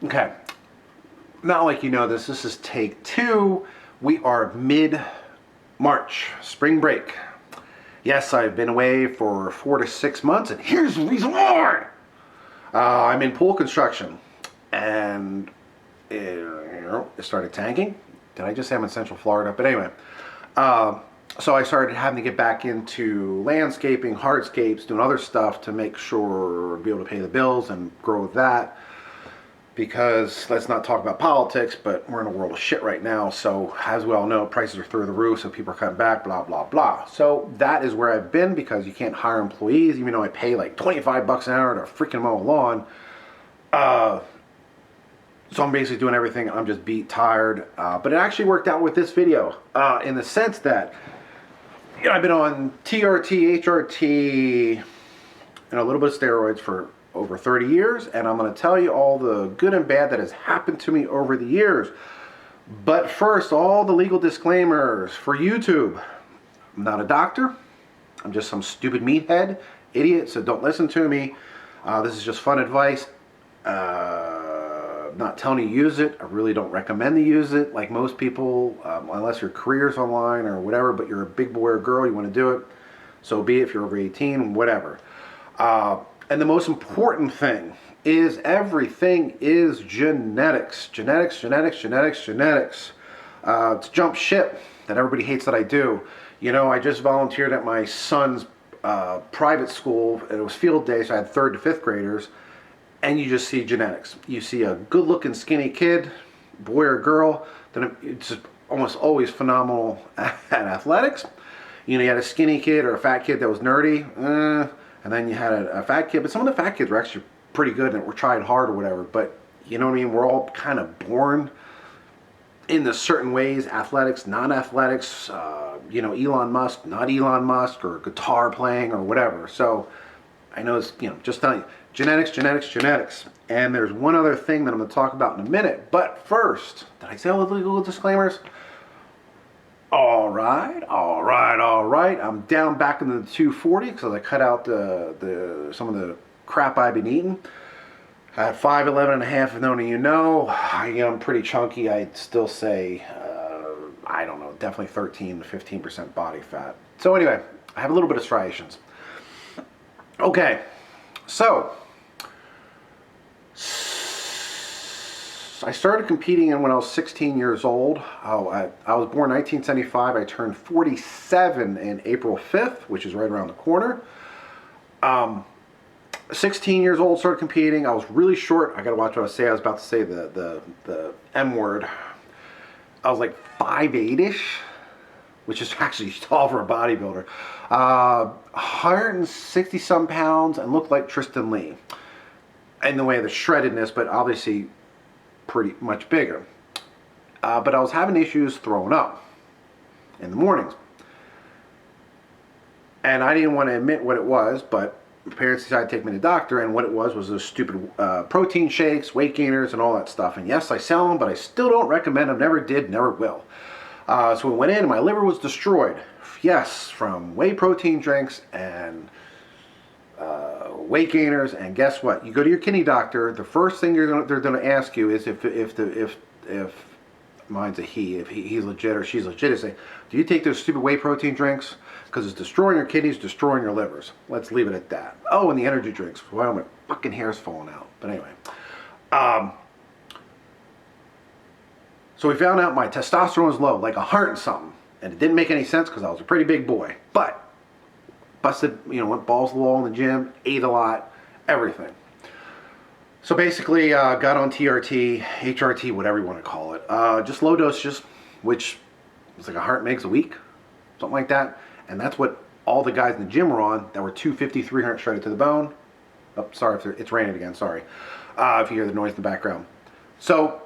Okay, not like you know this. This is take 2. We are mid-March, spring break. Yes, I've been away for 4 to 6 months, and here's the reason why. I'm in pool construction, and it started tanking. Did I just say I'm in Central Florida? But anyway, so I started having to get back into landscaping, hardscapes, doing other stuff to make sure be able to pay the bills and grow with that. Because let's not talk about politics, but we're in a world of shit right now. So as we all know, prices are through the roof, so people are cutting back, blah, blah, blah. So that is where I've been because you can't hire employees, even though I pay like 25 bucks an hour to freaking mow a lawn. So I'm basically doing everything. I'm just beat, tired. But it actually worked out with this video in the sense that I've been on TRT, HRT, and a little bit of steroids for over 30 years, and I'm going to tell you all the good and bad that has happened to me over the years. But first, all the legal disclaimers for YouTube. I'm not a doctor. I'm just some stupid meathead, idiot, so don't listen to me. This is just fun advice. I'm not telling you to use it. I really don't recommend to use it like most people, unless your career's online or whatever, but you're a big boy or girl, you want to do it. So be it if you're over 18, whatever. And the most important thing is everything is genetics. Genetics, genetics, genetics, genetics. It's jump ship that everybody hates that I do. You know, I just volunteered at my son's private school. And it was field day, so I had 3rd to 5th graders. And you just see genetics. You see a good-looking, skinny kid, boy or girl, then it's almost always phenomenal at athletics. You know, you had a skinny kid or a fat kid that was nerdy. And then you had a fat kid, but some of the fat kids were actually pretty good and were trying hard or whatever. But you know what I mean? We're all kind of born into certain ways, athletics, non-athletics, you know, Elon Musk, not Elon Musk, or guitar playing or whatever. So I know it's, you know, just telling you, genetics, genetics, genetics. And there's one other thing that I'm going to talk about in a minute. But first, did I say all the legal disclaimers? All right. I'm down back in the 240 because I cut out some of the crap I've been eating. At 5'11 and a half, if none of you know, I am pretty chunky. I'd still say, I don't know, definitely 13 to 15% body fat. So anyway, I have a little bit of striations. Okay, so I started competing when I was 16 years old. I was born in 1975. I turned 47 in April 5th, which is right around the corner. 16 years old, started competing. I was really short. I gotta watch what I say. I was about to say the M word. I was like 5'8"-ish, which is actually tall for a bodybuilder. 160 some pounds and looked like Tristan Lee in the way of the shreddedness, but obviously pretty much bigger. But I was having issues throwing up in the mornings. And I didn't want to admit what it was, but my parents decided to take me to the doctor, and what it was those stupid protein shakes, weight gainers, and all that stuff. And yes, I sell them, but I still don't recommend them, never did, never will. So we went in, and my liver was destroyed. Yes, from whey protein drinks and weight gainers. And guess what? You go to your kidney doctor, the first thing they're going to ask you is if mine's a he, if he's legit or she's legit, is say, do you take those stupid whey protein drinks? Because it's destroying your kidneys, destroying your livers. Let's leave it at that. Oh, and the energy drinks. Well, my fucking hair's falling out. But anyway. So we found out my testosterone was low, like 100 and something. And it didn't make any sense because I was a pretty big boy. But busted, you know, went balls to the wall in the gym, ate a lot, everything. So basically, got on TRT, HRT, whatever you want to call it. Just low dosages, which was like 100 mgs a week, something like that. And that's what all the guys in the gym were on that were 250, 300 shredded to the bone. Oh, sorry, if it's raining again, sorry. If you hear the noise in the background. So,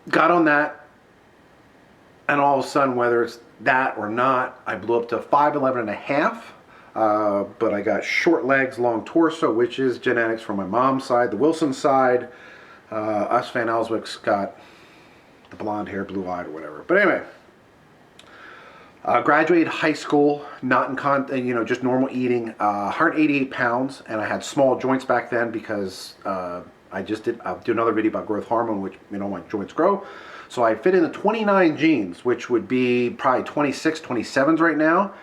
got on that, and all of a sudden, whether it's that or not, I blew up to 5'11 and a half. But I got short legs, long torso, which is genetics from my mom's side, the Wilson side. Us Van Elswick's got the blonde hair, blue-eyed, or whatever. But anyway, graduated high school, not in you know, just normal eating. 188 pounds, and I had small joints back then because I'll do another video about growth hormone, which, you know, my joints grow. So I fit in the 29 genes, which would be probably 26, 27s right now.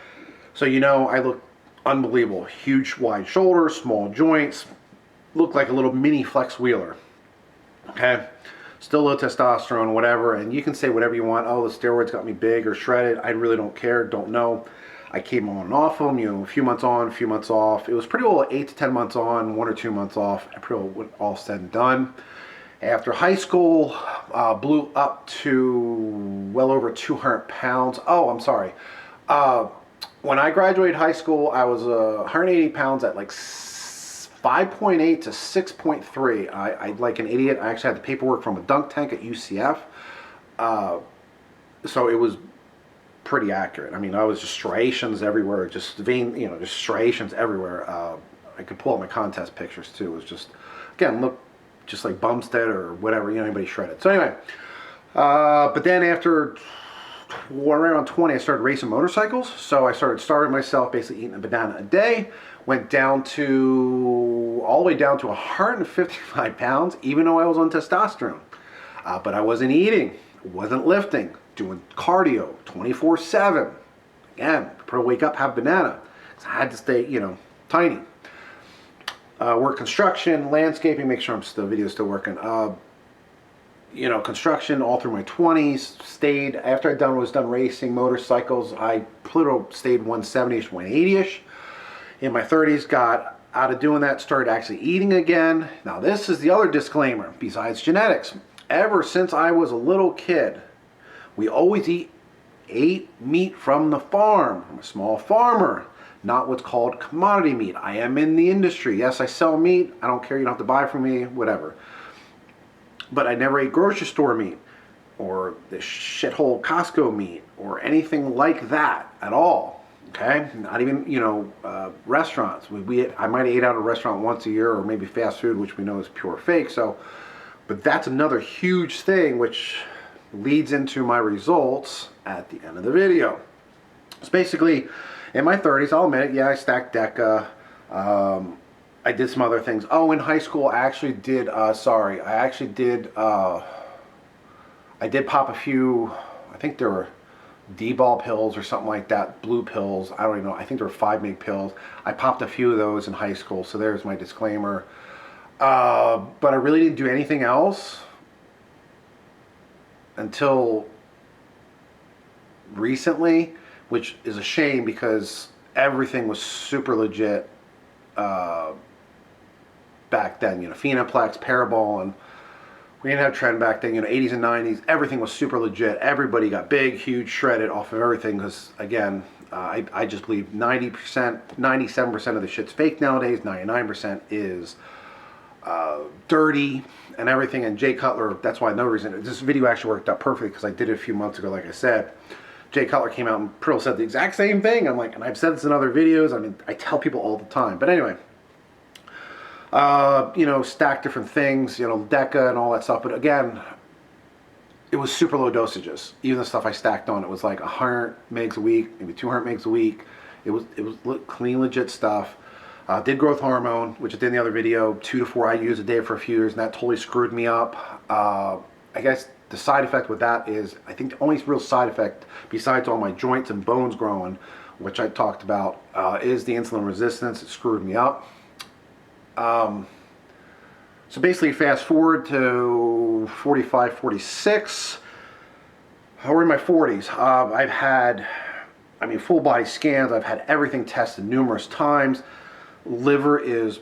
So, you know, I look unbelievable. Huge, wide shoulders, small joints. Look like a little mini Flex Wheeler. Okay? Still low testosterone, whatever. And you can say whatever you want. Oh, the steroids got me big or shredded. I really don't care. Don't know. I came on and off them, you know, a few months on, a few months off. It was pretty well 8 to 10 months on, 1 or 2 months off. Pretty well all said and done. After high school, blew up to well over 200 pounds. Oh, I'm sorry. When I graduated high school, I was 180 pounds at like 5.8 to 6.3. I like an idiot. I actually had the paperwork from a dunk tank at UCF. So it was pretty accurate. I mean, I was just striations everywhere, just vein, you know, just striations everywhere. I could pull out my contest pictures too. It was just, again, look just like Bumstead or whatever, you know, anybody shredded. So anyway, but then after around 20, I started racing motorcycles. So I started myself basically eating a banana a day. Went down to, all the way down to 155 pounds, even though I was on testosterone. But I wasn't eating, wasn't lifting, doing cardio 24/7. Again, probably wake up, have a banana. So I had to stay, you know, tiny. Work construction, landscaping, make sure video's still working. You know, construction all through my 20s. Stayed, after was done racing motorcycles, I stayed 170-ish, 180-ish. In my 30s, got out of doing that, started actually eating again. Now this is the other disclaimer, besides genetics. Ever since I was a little kid, we always ate meat from the farm. I'm a small farmer, not what's called commodity meat. I am in the industry. Yes, I sell meat. I don't care, you don't have to buy from me, whatever. But I never ate grocery store meat or the shithole Costco meat or anything like that at all. Okay, not even, you know, restaurants. I might have ate out at a restaurant once a year, or maybe fast food, which we know is pure fake. So, but that's another huge thing, which leads into my results at the end of the video. So basically, in my 30s, I'll admit it, yeah, I stacked DECA. I did some other things. Oh, in high school, I actually did, I did pop a few, I think there were D-ball pills or something like that, blue pills. I don't even know. I think there were 5 mg pills. I popped a few of those in high school, so there's my disclaimer. But I really didn't do anything else until recently, which is a shame because everything was super legit back then. You know, Phenoplex, Parabol, and we didn't have trend back then, you know, 80s and 90s. Everything was super legit. Everybody got big, huge, shredded off of everything because, again, I just believe 90%, 97% of the shit's fake nowadays. 99% is dirty and everything. And Jay Cutler, that's why another reason, this video actually worked out perfectly because I did it a few months ago, like I said. Jay Cutler came out and Pearl said the exact same thing. I'm like, and I've said this in other videos. I mean, I tell people all the time. But anyway. You know, stack different things, you know, DECA and all that stuff. But again, it was super low dosages. Even the stuff I stacked on, it was like 100 mgs a week, maybe 200 mgs a week. It was clean, legit stuff. Did growth hormone, which I did in the other video, 2 to 4 IUs a day for a few years, and that totally screwed me up. I guess the side effect with that is, I think the only real side effect, besides all my joints and bones growing, which I talked about, is the insulin resistance. It screwed me up. So basically fast forward to 45, 46, we're in my 40s. I've had, I mean, full body scans. I've had everything tested numerous times. Liver is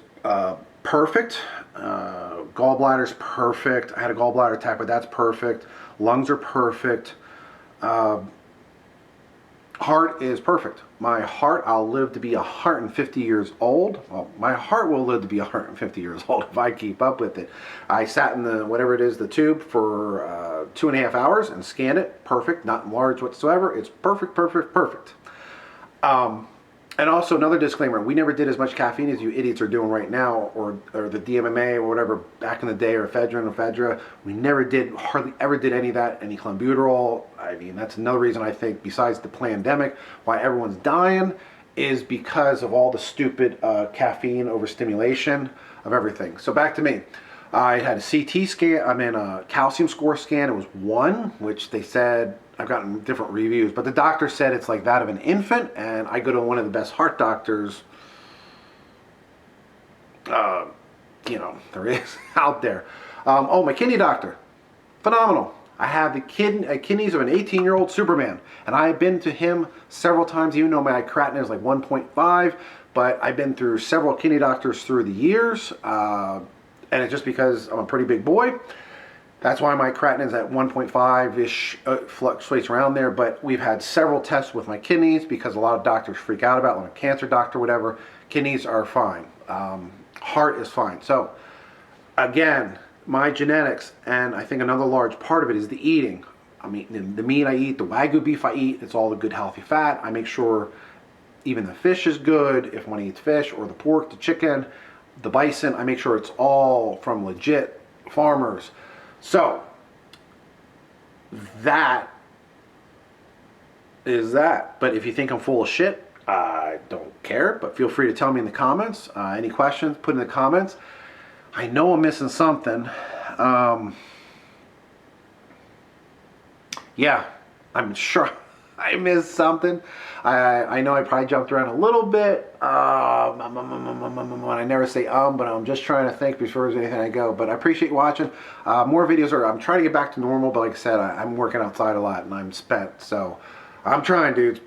perfect. Gallbladder's perfect. I had a gallbladder attack, but that's perfect. Lungs are perfect. Heart is perfect. My heart, I'll live to be 150 years old. Well, my heart will live to be 150 years old if I keep up with it. I sat in the, whatever it is, the tube for 2.5 hours and scanned it. Perfect, not enlarged whatsoever. It's perfect, perfect, perfect. And also another disclaimer, we never did as much caffeine as you idiots are doing right now, or the DMMA or whatever back in the day, or ephedrine or ephedra. We never did, hardly ever did any of that, any clenbuterol. I mean, that's another reason I think, besides the pandemic, why everyone's dying is because of all the stupid caffeine overstimulation of everything. So back to me. I had a CT scan, a calcium score scan. It was 1, which they said, I've gotten different reviews, but the doctor said it's like that of an infant, and I go to one of the best heart doctors, there is out there. Oh, my kidney doctor, phenomenal. I have the kidneys of an 18-year-old Superman, and I've been to him several times, even though my creatinine is like 1.5, but I've been through several kidney doctors through the years, and it's just because I'm a pretty big boy. That's why my creatinine is at 1.5-ish, fluctuates around there, but we've had several tests with my kidneys because a lot of doctors freak out about it, like a cancer doctor, whatever. Kidneys are fine. Heart is fine. So, again, my genetics, and I think another large part of it is the eating. I mean, the meat I eat, the Wagyu beef I eat, it's all the good healthy fat. I make sure even the fish is good, if one eats fish, or the pork, the chicken, the bison, I make sure it's all from legit farmers. So, that is that. But if you think I'm full of shit, I don't care, but feel free to tell me in the comments. Any questions, put in the comments. I know I'm missing something. Yeah, I'm sure I missed something. I know I probably jumped around a little bit. I never say but I'm just trying to think before there's anything I go. But I appreciate you watching. More videos I'm trying to get back to normal, but like I said, I'm working outside a lot and I'm spent. So I'm trying, dudes.